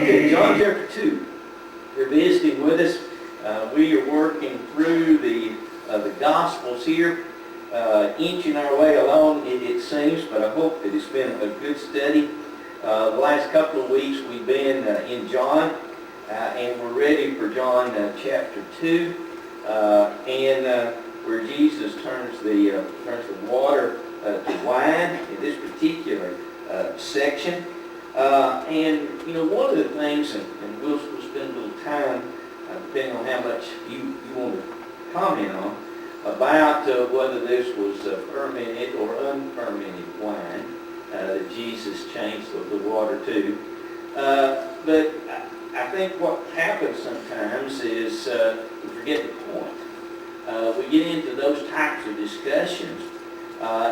Okay, John chapter 2. You're visiting with us. We are working through the Gospels here, inching our way along, it seems, but I hope that it's been a good study. The last couple of weeks we've been in John, and we're ready for John chapter 2, where Jesus turns the water to wine in this particular section. One of the things, and we'll spend a little time, depending on how much you want to comment on, about whether this was fermented or unfermented wine that Jesus changed the water to. But I think what happens sometimes is we forget the point. We get into those types of discussions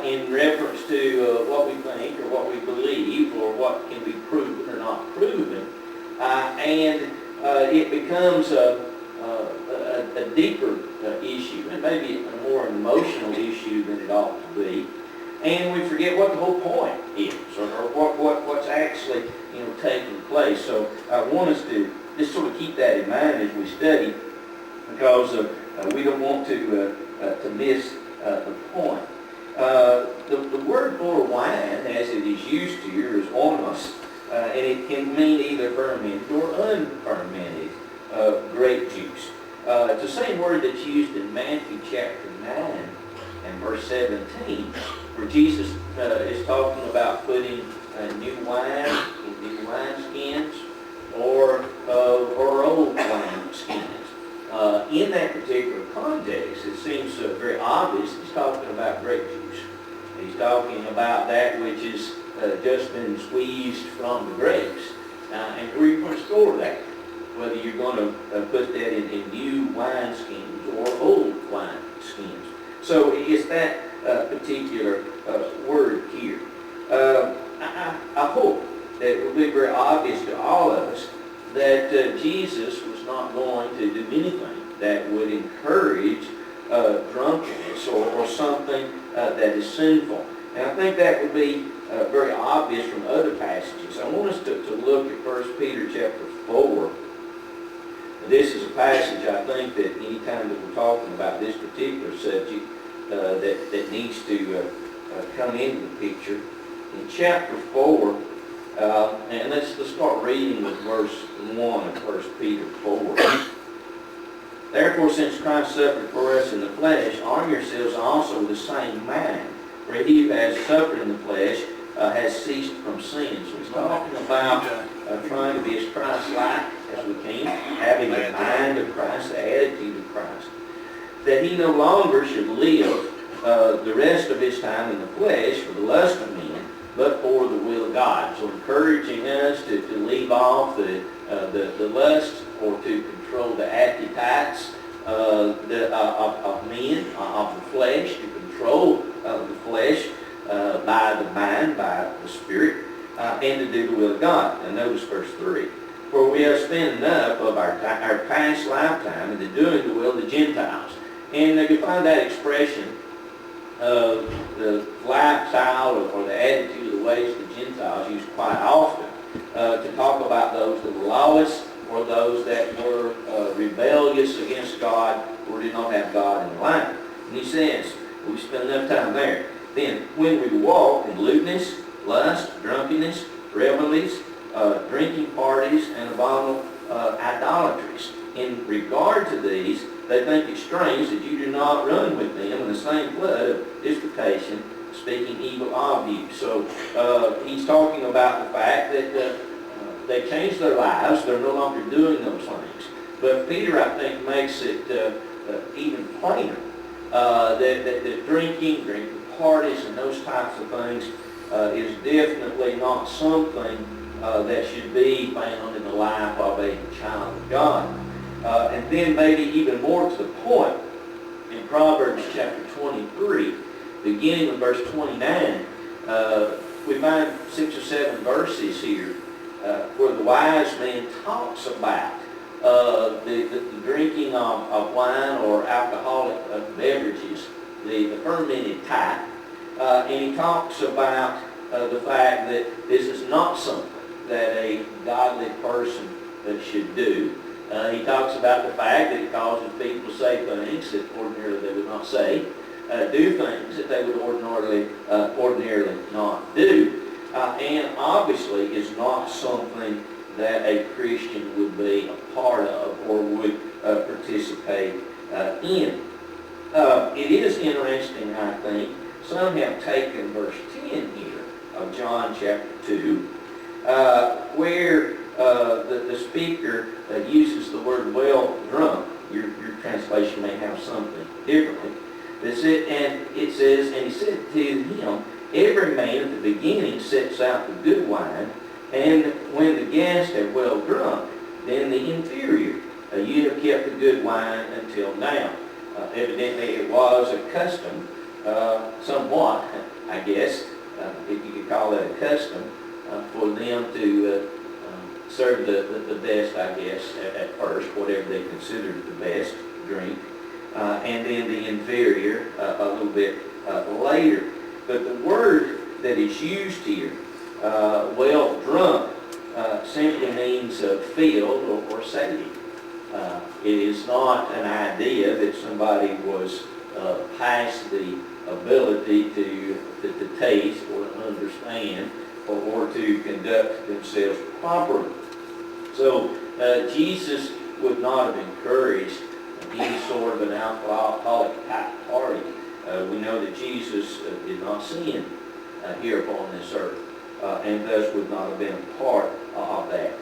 in reference to what we think or what we believe or what can be proven or not proven. It becomes a deeper issue, and maybe a more emotional issue than it ought to be. And we forget what the whole point is, or what's actually taking place. So I want us to just sort of keep that in mind as we study, because we don't want to miss the point. The word for wine, as it is used here, is ormos, and it can mean either fermented or unfermented grape juice. It's the same word that's used in Matthew chapter 9 and verse 17, where Jesus is talking about putting new wine in new wineskins or old wineskins. In that particular context, it seems very obvious he's talking about grape juice. He's talking about that which has just been squeezed from the grapes. And where you're going to store that, whether you're going to put that in new wineskins or old wineskins. So it's that particular word here. I hope that it will be very obvious to all of us that Jesus was not going to do anything that would encourage drunkenness or something that is sinful. And I think that would be very obvious from other passages. I want us to look at 1 Peter chapter 4. This is a passage, I think, that any time that we're talking about this particular subject that needs to come into the picture. In chapter 4, and let's start reading with verse 1 of 1 Peter 4. Therefore, since Christ suffered for us in the flesh, arm yourselves also with the same mind. For he who has suffered in the flesh has ceased from sin. So he's talking about trying to be as Christ-like as we can, having the mind of Christ, the attitude of Christ, that he no longer should live the rest of his time in the flesh for the lust of men, but for the will of God. So encouraging us to leave off the lust, or to control the appetites of men, of the flesh, to control the flesh by the mind, by the Spirit, and to do the will of God. And notice verse 3. For we have spent enough of our past lifetime into doing the will of the Gentiles. And you find that expression of the lifestyle or the attitude of the ways of the Gentiles used quite often to talk about those that were lawless or those that were rebellious against God or did not have God in their life. And he says, we spend enough time there. Then, when we walk in lewdness, lust, drunkenness, revelries, drinking parties, and abominable idolatries. In regard to these, they think it strange that you do not run with them in the same flood of disputation, speaking evil of you. So he's talking about the fact that they changed their lives. They're no longer doing those things. But Peter, I think, makes it even plainer that drinking parties and those types of things is definitely not something that should be found in the life of a child of God. And then maybe even more to the point, in Proverbs chapter 23, beginning with verse 29, we find 6 or 7 verses here where the wise man talks about the drinking of wine or alcoholic beverages, the fermented type. And he talks about the fact that this is not something that a godly person should do. He talks about the fact that it causes people to say things that ordinarily they would not say, do things that they would ordinarily not do, and obviously is not something that a Christian would be a part of or would participate in. It is interesting, I think, some have taken verse 10 here of John chapter 2, where the speaker uses the word well drunk. Your translation may have something differently. And it says, and he said to him, every man at the beginning sets out the good wine, and when the guests have well drunk, then the inferior. You have kept the good wine until now. Evidently it was a custom, somewhat, I guess, if you could call that a custom, for them to serve the best, I guess, at first, whatever they considered the best drink, and then the inferior a little bit later. But the word that is used here, well drunk, simply means filled or sated. It is not an idea that somebody was past the ability to taste or understand or to conduct themselves properly. So Jesus would not have encouraged any sort of an alcoholic type party. We know that Jesus did not sin here upon this earth, and thus would not have been a part of that.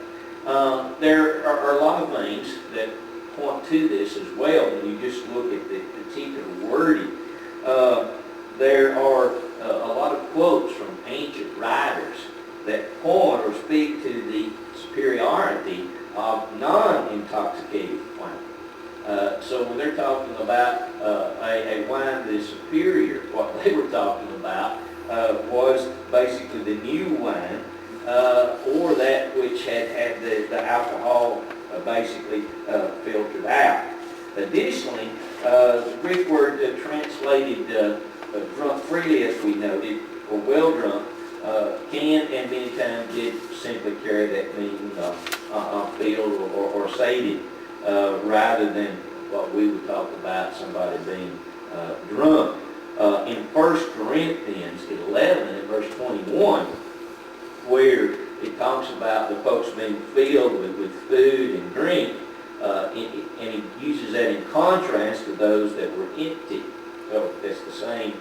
There are a lot of things that point to this as well when you just look at the particular wording. There are a lot of quotes from ancient writers that point or speak to the superiority of non-intoxicated wine. So when they're talking about a wine that is superior, what they were talking about was basically the new wine, or that which had the alcohol basically filtered out. Additionally, the Greek word translated drunk freely, as we noted, or well drunk, can and many times did simply carry that meaning of filled or sated, rather than what we would talk about somebody being drunk. In 1 Corinthians 11 and verse 21, where it talks about the folks being filled with food and drink, and he uses that in contrast to those that were empty. So that's the same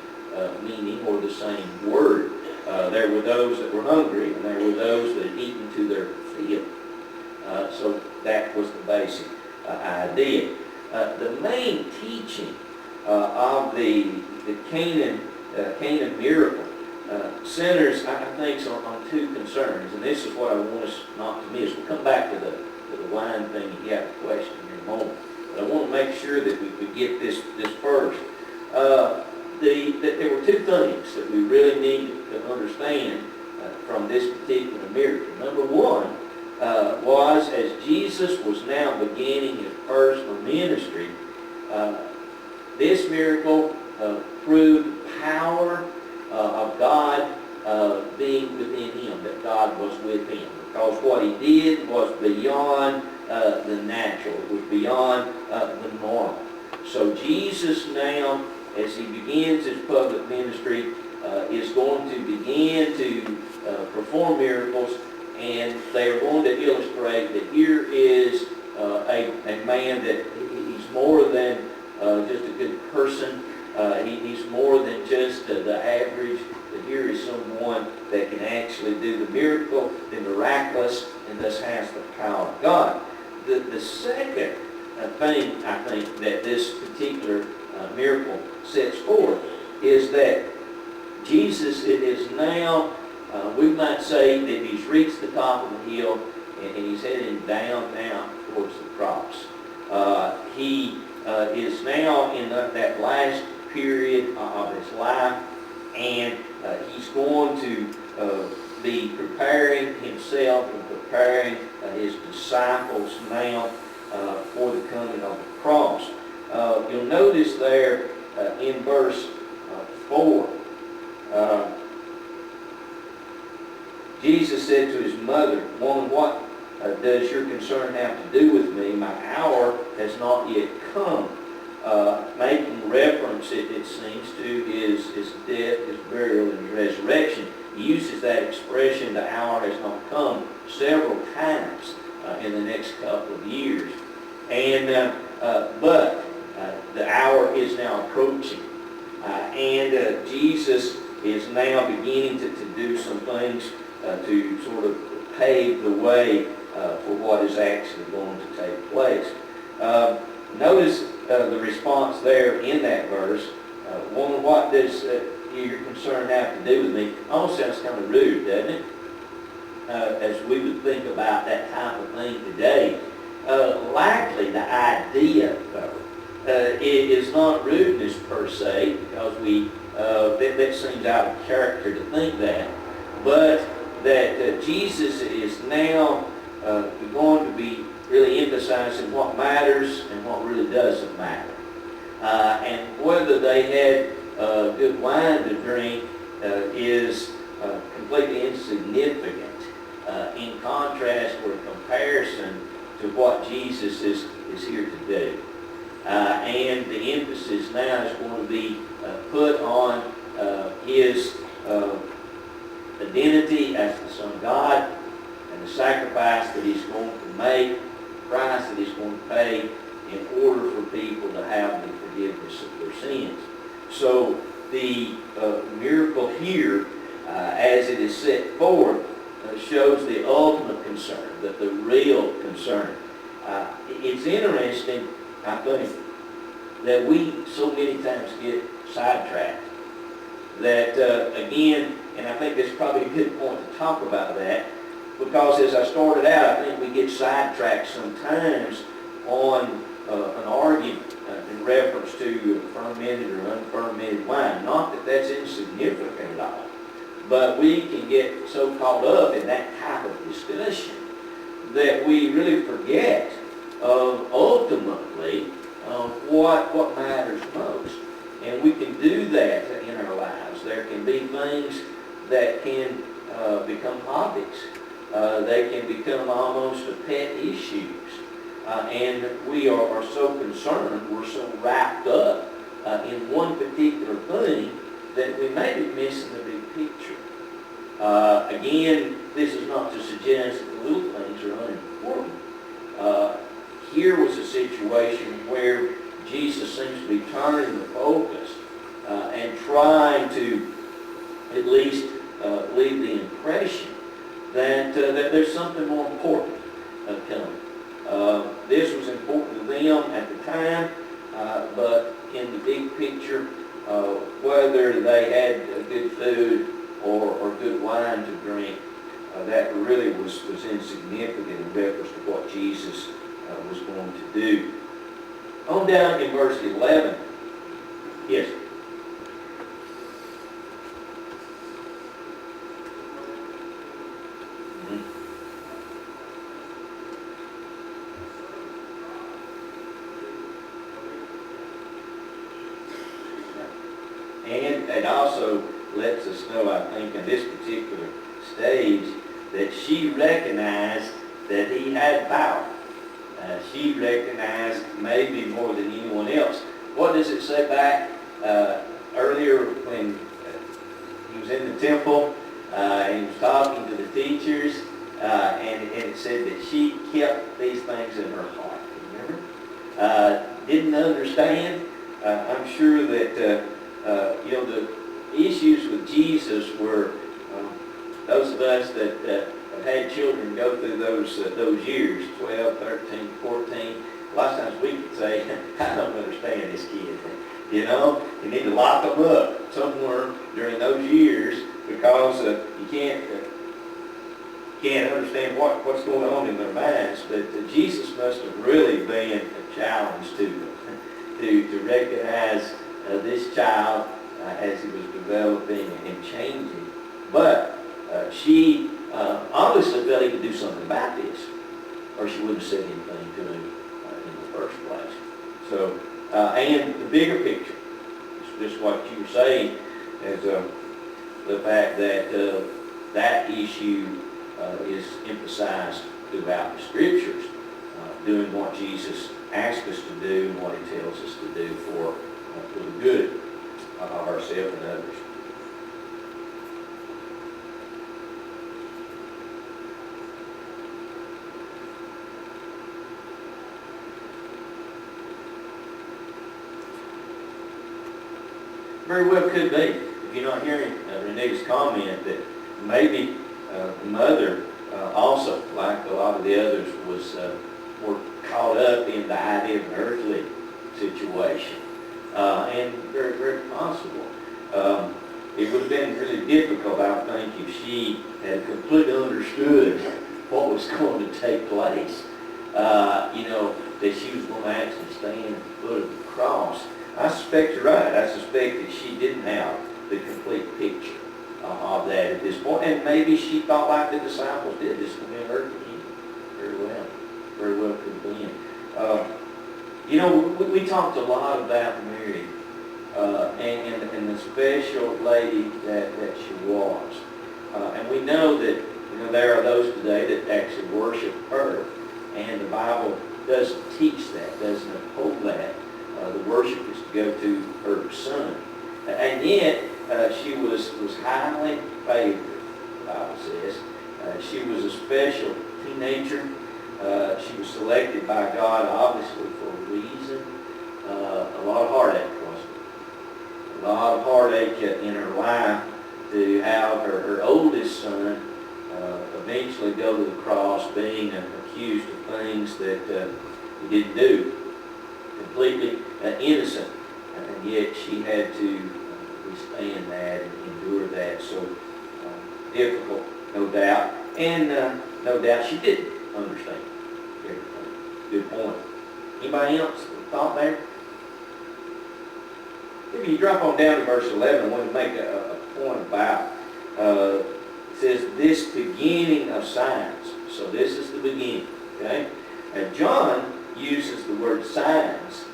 meaning or the same word. There were those that were hungry, and there were those that had eaten to their fill. So that was the basic idea. The main teaching of the Canaan miracle centers, I think, on two concerns, and this is what I want us not to miss. We'll come back to the wine thing if you have a question in a moment, but I want to make sure that we get this first. That there were two things that we really need to understand from this particular miracle. Number one was, as Jesus was now beginning his personal ministry, this miracle proved the power of God being within him, that God was with him. Because what he did was beyond the natural. It was beyond the normal. So Jesus now, as he begins his public ministry, is going to begin to perform miracles, and they are going to illustrate that here is a man that he's more than just a good person. He's more than just the average. Here is someone that can actually do the miracle, the miraculous, and thus has the power of God. The second thing, I think, that this particular miracle sets forth is that Jesus is now, we might say that he's reached the top of the hill and he's heading down now towards the cross. He is now in that last period of his life, and he's going to be preparing himself and preparing his disciples now for the coming of the cross. You'll notice there in verse 4, Jesus said to his mother, "Woman, what does your concern have to do with me? My hour has not yet come." Making reference, it seems, to his death, his burial, and his resurrection. He uses that expression, "the hour has not come," several times in the next couple of years. And but the hour is now approaching. And Jesus is now beginning to do some things to sort of pave the way for what is actually going to take place. Notice the response there in that verse. "Woman, what does your concern have to do with me?" Almost sounds kind of rude, doesn't it? As we would think about that type of thing today. Likely the idea, though, it is not rudeness per se, because that seems out of character to think that, but that Jesus is now going to be really emphasizing what matters and what really doesn't matter. And whether they had good wine to drink is completely insignificant in contrast or comparison to what Jesus is here to do. And the emphasis now is going to be put on his identity as the Son of God and the sacrifice that he's going to make, the price that he's going to pay in order for people to have the forgiveness of their sins. So the miracle here, as it is set forth, shows the ultimate concern, the real concern. It's interesting, I think, that we so many times get sidetracked. That, again, and I think that's probably a good point to talk about that, because as I started out, I think we get sidetracked sometimes on an argument in reference to fermented or unfermented wine. Not that that's insignificant at all, but we can get so caught up in that type of discussion that we really forget of ultimately what matters most. And we can do that in our lives. There can be things that can become hobbies. They can become almost pet issues. And we are so concerned, we're so wrapped up in one particular thing that we may be missing the big picture. Again, this is not to suggest that the little things are unimportant. Here was a situation where Jesus seems to be turning the focus and trying to at least leave the impression that there's something more important coming. This was important to them at the time, but in the big picture, whether they had good food or good wine to drink, that really was insignificant in reference to what Jesus was going to do. On down in verse 11. Yes. And it also lets us know, I think, in this particular stage, that she recognized that he had power. She recognized maybe more than anyone else. What does it say back earlier when he was in the temple and he was talking to the teachers, and it said that she kept these things in her heart. Remember? Didn't understand. I'm sure that the issues with Jesus were those of us that have had children go through those years, 12, 13, 14. A lot of times we could say, "I don't understand this kid." You need to lock them up somewhere during those years because you can't understand what's going on in their minds. But Jesus must have really been a challenge to them to recognize this child as he was developing and changing. But she obviously felt he could do something about this, or she wouldn't have said anything to him in the first place. So, and the bigger picture, just what you were saying, is the fact that that issue is emphasized throughout the Scriptures, doing what Jesus asked us to do and what He tells us to do for the good of ourselves and others. Very well could be, if you're not hearing Renee's comment, that maybe the mother also, like a lot of the others, was more caught up in the idea of an earthly situation. And very, very possible. It would have been really difficult, I think, if she had completely understood what was going to take place. That she was going to actually stand at the foot of the cross. I suspect you're right. I suspect that she didn't have the complete picture of that at this point. And maybe she thought like the disciples did, this will be her king. Very well could be. We talked a lot about Mary and the special lady that she was. And we know that there are those today that actually worship her. And the Bible doesn't teach that, doesn't uphold that. The worship is to go to her son. And yet, she was highly favored, the Bible says. She was a special teenager. She was selected by God, obviously, for a reason. A lot of heartache, wasn't it? A lot of heartache in her life to have her oldest son eventually go to the cross being accused of things that he didn't do. Completely innocent, and yet she had to withstand that and endure that. So difficult, no doubt, and no doubt she didn't understand everything. Good point. Anybody else thought there? If you drop on down to verse 11, I want to make a point about it says this beginning of signs. So this is the beginning. Okay, and John uses the word signs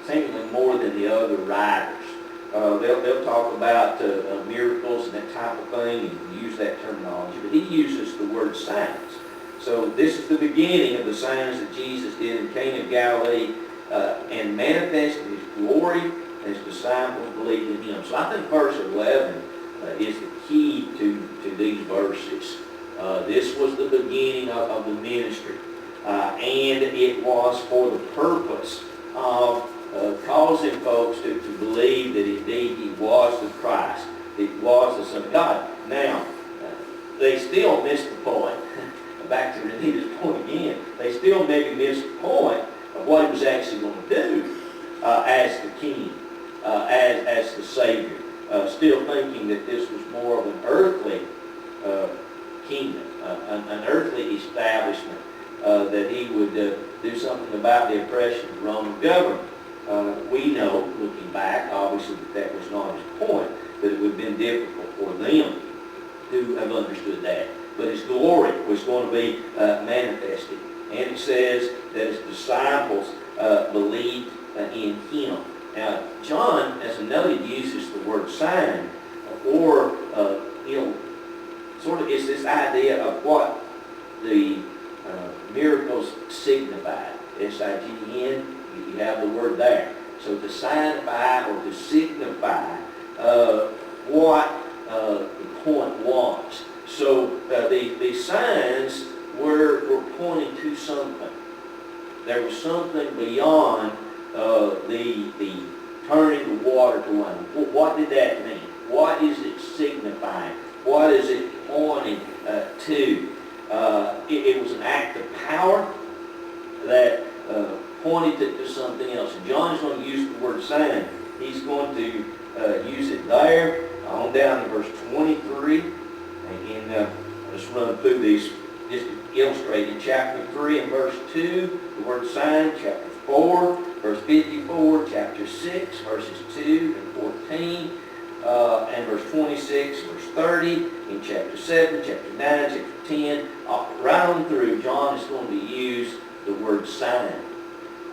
seemingly more than the other writers. They'll talk about miracles and that type of thing and use that terminology, but he uses the word signs. So this is the beginning of the signs that Jesus did in Cana of Galilee and manifested His glory, and His disciples believed in Him. So I think verse 11 is the key to these verses. This was the beginning of the ministry. And it was for the purpose of causing folks to believe that indeed He was the Christ. He was the Son of God. Now, they still missed the point. Back to Renita's point again. They still maybe missed the point of what He was actually going to do as the King, as the Savior. Still thinking that this was more of an earthly kingdom, an earthly establishment. That He would do something about the oppression of the Roman government. We know, looking back, obviously that was not His point, that it would have been difficult for them to have understood that. But His glory was going to be manifested. And it says that His disciples believed in Him. Now, John, as I noted, uses the word sign, or, sort of it's this idea of what the miracles signify. S-I-G-N, you have the word there. So to signify or to signify what the point was. So the signs were pointing to something. There was something beyond the turning the water to wine. What did that mean? What is it signifying? What is it pointing to? It was an act of power that pointed to something else. And John is going to use the word sign. He's going to use it there. On down to verse 23. And I'll just run through these just to illustrate. In chapter 3 and verse 2, the word sign. Chapter 4, verse 54. Chapter 6, verses 2 and 14. And verse 26, verse 30. In chapter 7, chapter 9, chapter 10. Right on through, John is going to use the word sign.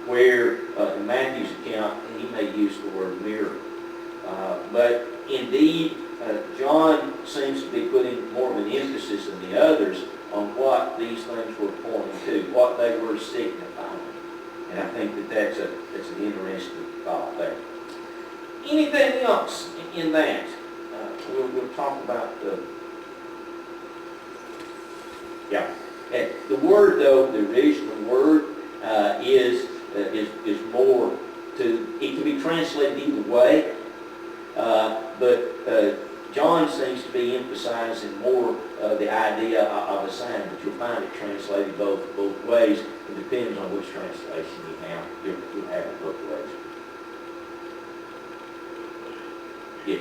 Where in Matthew's account, he may use the word miracle. But indeed, John seems to be putting more of an emphasis than the others on what these things were pointing to, what they were signifying. And I think that that's an interesting thought there. Anything else in that? We'll talk about the... Yeah. The word, though, the original word is more to... It can be translated either way, but John seems to be emphasizing more the idea of a sign, but you'll find it translated both ways. It depends on which translation you have. You'll have it both ways. Yeah.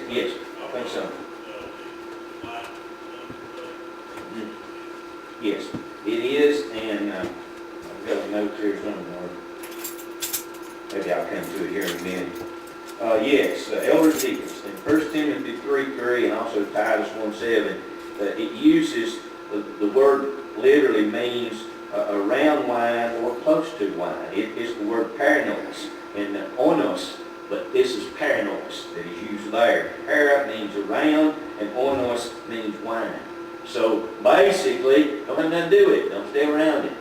Yes, I think so. Yes, it is, and I've got a note here somewhere. Maybe I'll come to it here in a minute. Yes, elders, deacons. In 1 Timothy 3:3 and also Titus 1:7, it uses, the word literally means around wine or close to wine. It is the word paranois and onos, but this is paranois that is used there. Para means around and onos means wine. So basically, don't have nothing to do with it. Don't stay around it.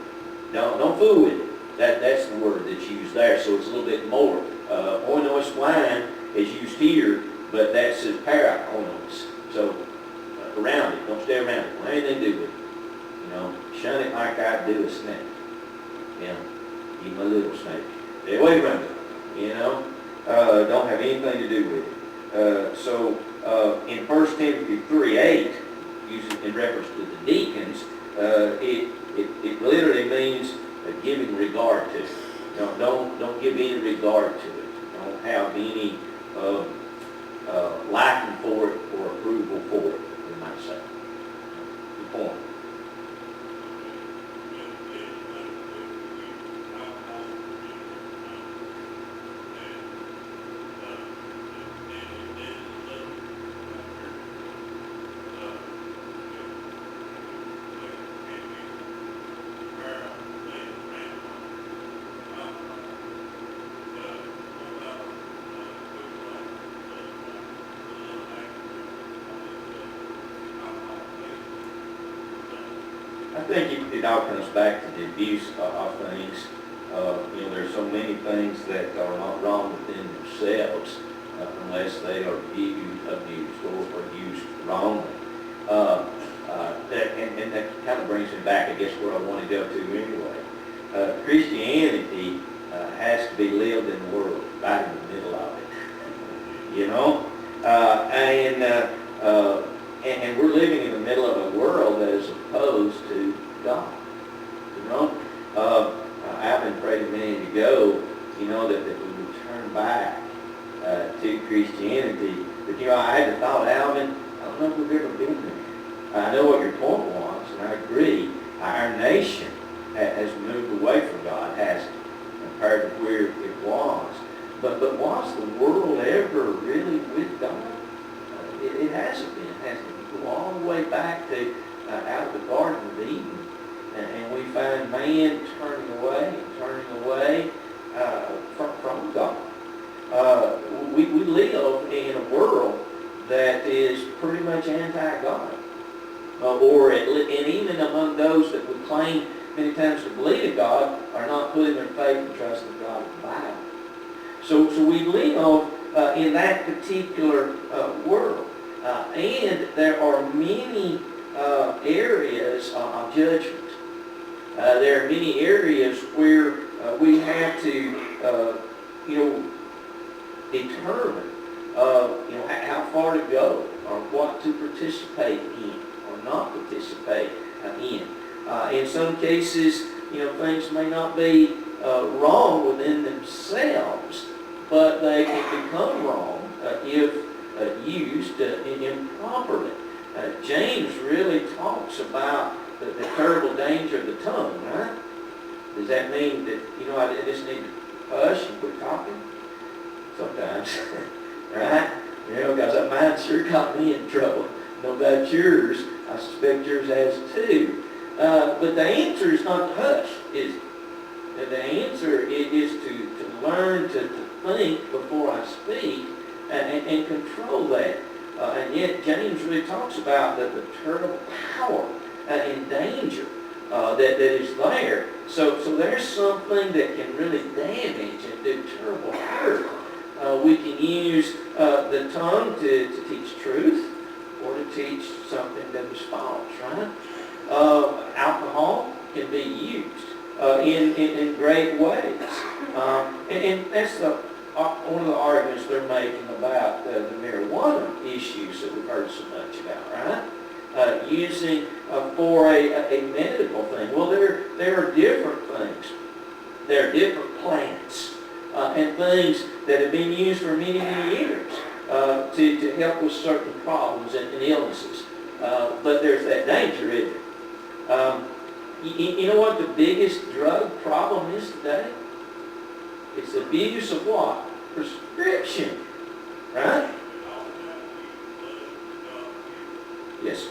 Don't fool with it. That's the word that's used there. So it's a little bit more. Onos wine is used here, but that's para onos. So around it. Don't stay around it. Don't have anything to do with it. Shun it like I do a snake. Even a little snake. Stay away from it. Don't have anything to do with it. So in 1 Timothy 3:8, using in reference to the deacons, it literally means giving regard to. Don't give any regard to it. Don't have any liking for it or approval for it, we might say. Good point. I think it all comes back to the abuse of things. There's so many things that are not wrong within themselves unless they are abused or used wrongly. And that kind of brings me back, I guess, where I want to go to anyway. Christianity has to be lived in the world, right in the middle of it. And we're living in the middle of a world that is opposed to God. Alvin prayed a minute ago, that we would turn back to Christianity. But I had the thought, Alvin, I don't know if we've ever been there. I know what your point was, and I agree. Our nation has moved away from God, hasn't it, compared to where it was. But was the world ever really with God? It hasn't been, has it? We go all the way back to out of the Garden of Eden, and we find man turning away from God. We live in a world that is pretty much anti-God, and even among those that would claim many times to believe in God are not putting their faith and trust in God in the Bible. So we live in that particular world. And there are many areas of judgment. There are many areas where we have to, determine, how far to go or what to participate in or not participate in. In some cases, things may not be wrong within themselves, but they can become wrong if used improperly. James really talks about the terrible danger of the tongue, right? Does that mean that, I just need to hush and quit talking? Sometimes, right? Because mine sure got me in trouble. No about yours. I suspect yours has too. But the answer is not to hush. is it? The answer is to learn to think before I speak and control that. And yet James really talks about the terrible power and danger that is there. So there's something that can really damage and do terrible hurt. We can use the tongue to teach truth or to teach something that is false, right? Alcohol can be used in great ways. And that's one of the arguments they're making about the marijuana issues that we've heard so much about, right? Using for a medical thing. Well, there are different things. There are different plants and things that have been used for many, many years to help with certain problems and illnesses. But there's that danger, isn't there? You know what the biggest drug problem is today? It's the abuse of what? Prescription. Right? Yes.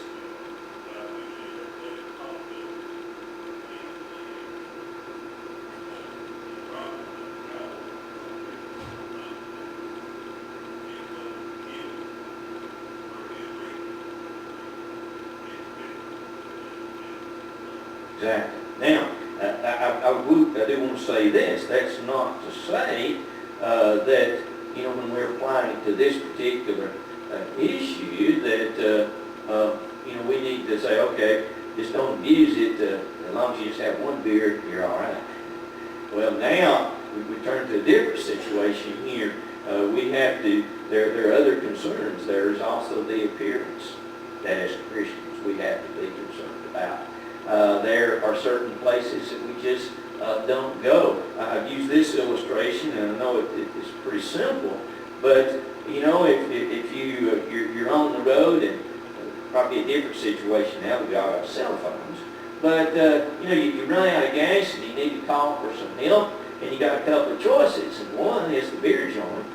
Exactly. Now, I do want to say this. That's not to say that, you know, when we're applying it to this particular issue that, you know, we need to say, okay, just don't abuse it. As long as you just have one beer, you're all right. Well, now we turn to a different situation here. We have to, there are other concerns. There's also the appearance that as Christians we have to be concerned about. There are certain places that we just don't go. I've used this illustration, and I know it's pretty simple, but you know, if you're on the road, and probably a different situation now, we all have cell phones, but you know, you run out of gas and you need to call for some help, and you got a couple of choices, and one is the beer joint,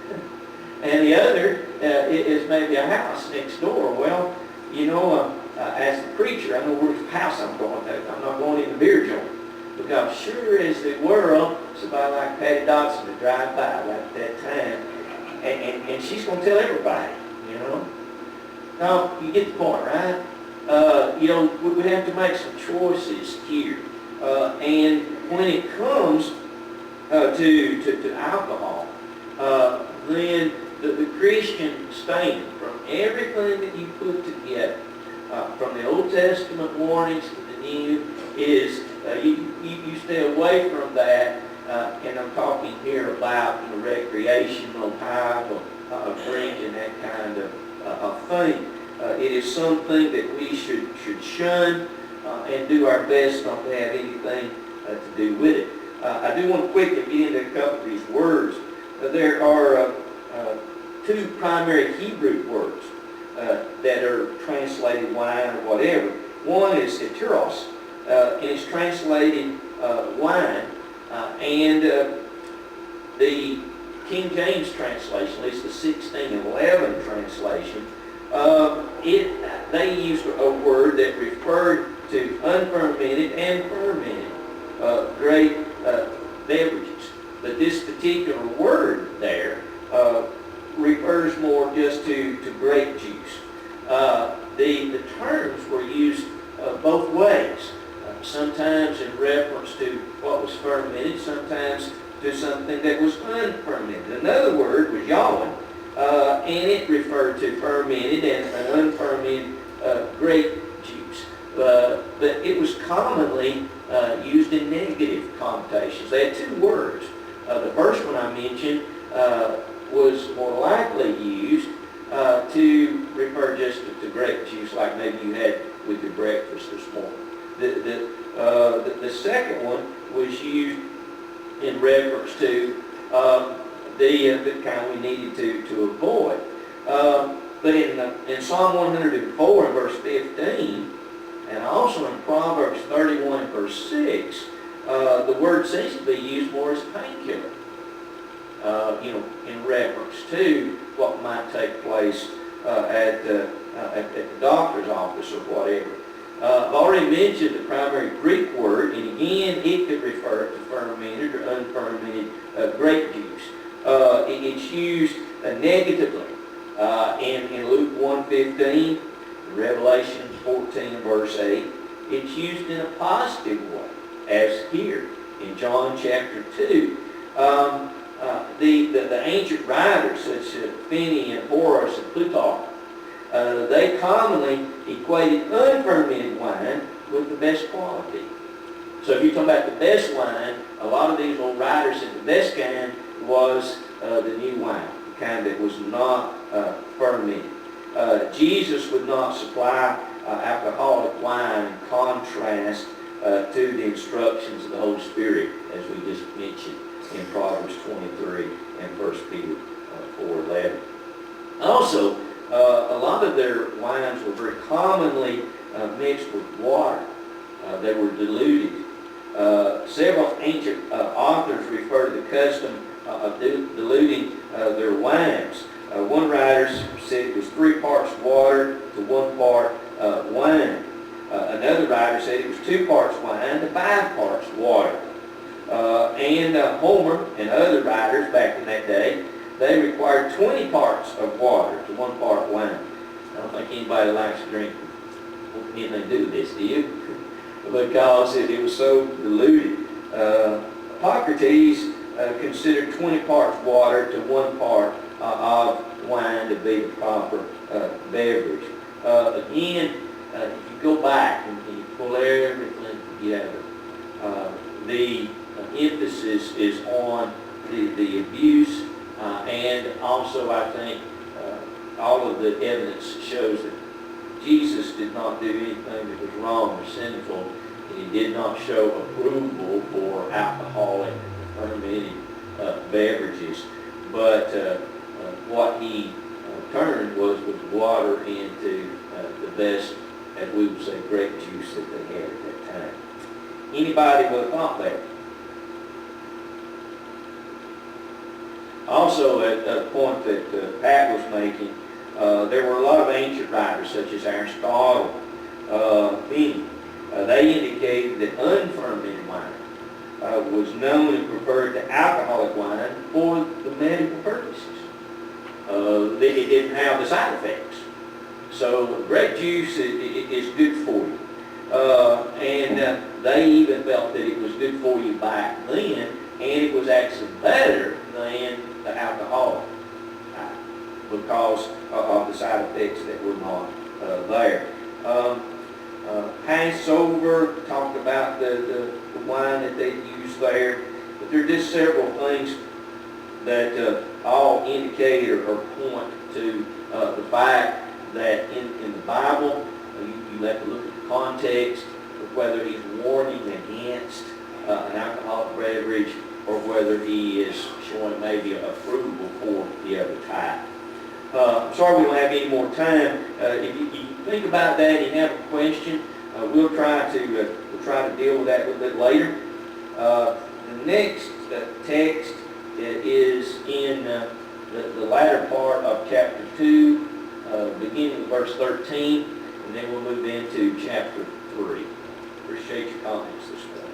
and the other is maybe a house next door. Well, you know, as the preacher, I know which house I'm going to. I'm not going in the beer joint. Because sure as the world, somebody like Patty Dodson to drive by right at that time, and she's going to tell everybody, you know. No, you get the point, right? You know, we have to make some choices here. And when it comes to alcohol, then the Christian stand from everything that you put together, from the Old Testament warnings to the New, is you stay away from that, and I'm talking here about recreational type of drinking, that kind of thing. It is something that we should shun and do our best not to have anything to do with it. I do want to quickly get into a couple of these words. There are two primary Hebrew words that are translated wine or whatever. One is heteros, and it's translated wine, and the King James translation, at least the 1611 translation, they used a word that referred to unfermented and fermented grape beverages. But this particular word there refers more just to grape juice. The terms were used both ways, sometimes in reference to what was fermented, sometimes to something that was unfermented. Another word was yawan, and it referred to fermented and unfermented grape juice. But it was commonly used in negative connotations. They had two words. The first one I mentioned was more likely used to refer just to grape juice, like maybe you had with your breakfast this morning. The second one was used in reference to the kind we needed to avoid. But in Psalm 104 and verse 15, and also in Proverbs 31 and verse 6, the word seems to be used more as a painkiller. You know, in reference to what might take place at the doctor's office or whatever. I've already mentioned the primary Greek word, and again, it could refer to fermented or unfermented grape juice. It's used negatively in Luke 1:15, Revelation 14, verse 8. It's used in a positive way, as here in John chapter 2. The ancient writers, such as Pliny and Horace and Plutarch, they commonly equated unfermented wine with the best quality. So if you're talking about the best wine, a lot of these old writers said the best kind was the new wine, the kind that was not fermented. Jesus would not supply alcoholic wine in contrast to the instructions of the Holy Spirit, as we just mentioned in Proverbs 23 and 1 Peter 4:11. Also, a lot of their wines were very commonly mixed with water. They were diluted. Several ancient authors refer to the custom of diluting their wines. One writer said it was 3 parts water to 1 part wine. Another writer said it was 2 parts wine to 5 parts water. And Homer and other writers back in that day, they required 20 parts of water to 1 part wine. I don't think anybody likes to drink anything to do with this, do you? Because it was so diluted. Hippocrates considered 20 parts water to 1 part of wine to be the proper beverage. Again, if you go back and you pull everything together, the emphasis is on the abuse, and also I think all of the evidence shows that Jesus did not do anything that was wrong or sinful, and he did not show approval for alcoholic fermented beverages, but what he turned was water into the best, as we would say, grape juice that they had at that time. Anybody would have thought that. Also, at the point that Pat was making, there were a lot of ancient writers, such as Aristotle, Pliny. They indicated that unfermented wine was known and preferred to alcoholic wine for the medical purposes. It didn't have the side effects. So grape juice is good for you. And they even felt that it was good for you back then, and it was actually better than the alcoholic because of the side effects that were not there. Passover, talked about the wine that they used there, but there are just several things that all indicate or point to the fact that in the Bible, you have to look at the context of whether he's warning against an alcoholic beverage or whether he is showing maybe approval for the other type. I'm sorry we don't have any more time. If you think about that and you have a question, we'll try to deal with that a little bit later. The next text is in the latter part of chapter 2, beginning with verse 13, and then we'll move into chapter 3. Appreciate your comments this morning.